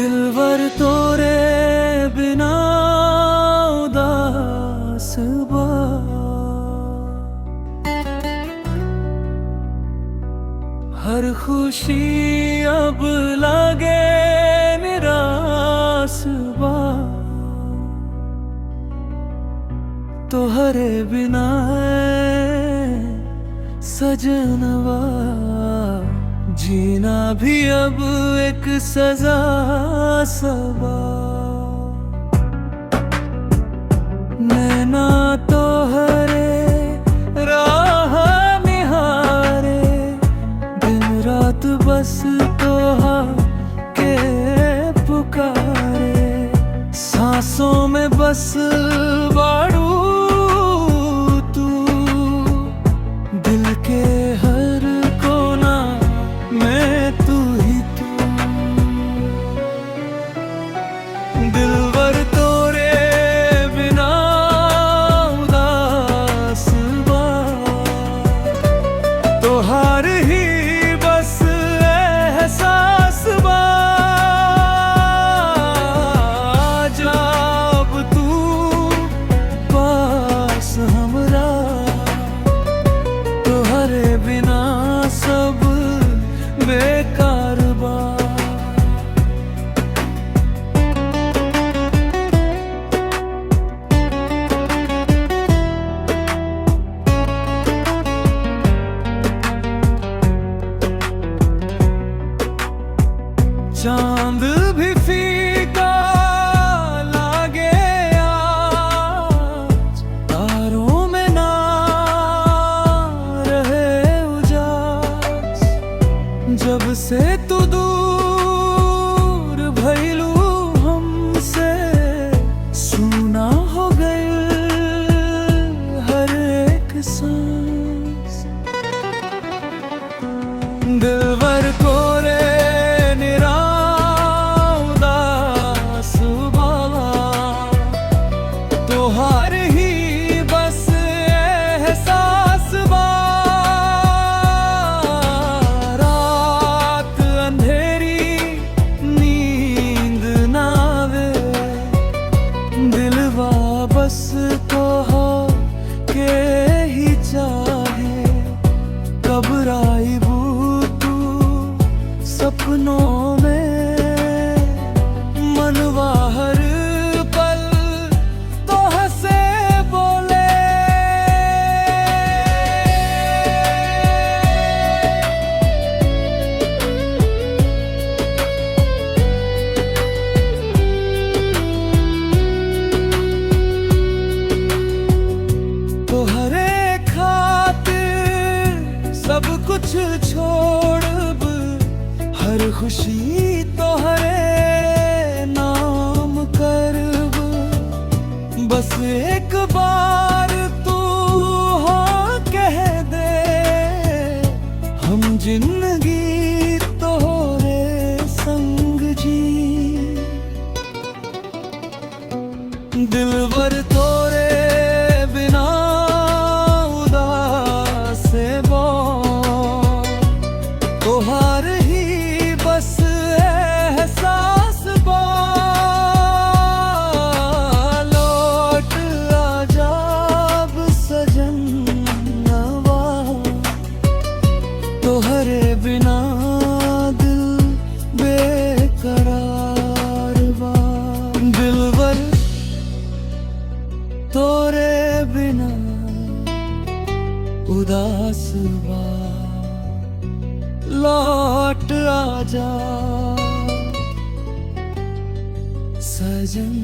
दिलवर तोरे बिना उदास बा, हर खुशी अब लागे निराश बा। तोहरे बिना सजनवा जीना भी अब एक सजा सबा। नैना तोहरे राह निहारे, दिन रात बस तोहा के पुकारे। सांसों में बस बाड़ू तू, दिल के हर कोना में तू ही तू। दिलवर तोरे बिना उदास बा, तोहार ही बस एहसास बा। जब तू पास हमरा, तोहरे बिना सब बेकार बा। चांद भी फीका लागे आज, तारों में ना रहे उजास। जब से तू दूर भइलू हमसे, सुना हो गई हर एक सांस। दिलवर कोरे निरा उदास बा, तोहार ही बस एहसास बा। रात अंधेरी नींद ना आवे, दिलवा बस तोहा के ही चाहे। कब आईबू तू सपनों में, मनवा हर पल तोह से बोले। तोहरे खातिर सब कुछ छोड़ब, हर खुशी तोहरे नाम करब। बस एक बार तू हाँ कह दे, हम जिंदगी तोहरे संग जी। दिलवर तोरे बिना उदास बा, तोहार ही बस एहसास बा। लौट आजा अब सजनवा, तोहरे बिना दिल बेकरार बा। दिलवर तोरे बिना उदास बा, लौट आजा सजन।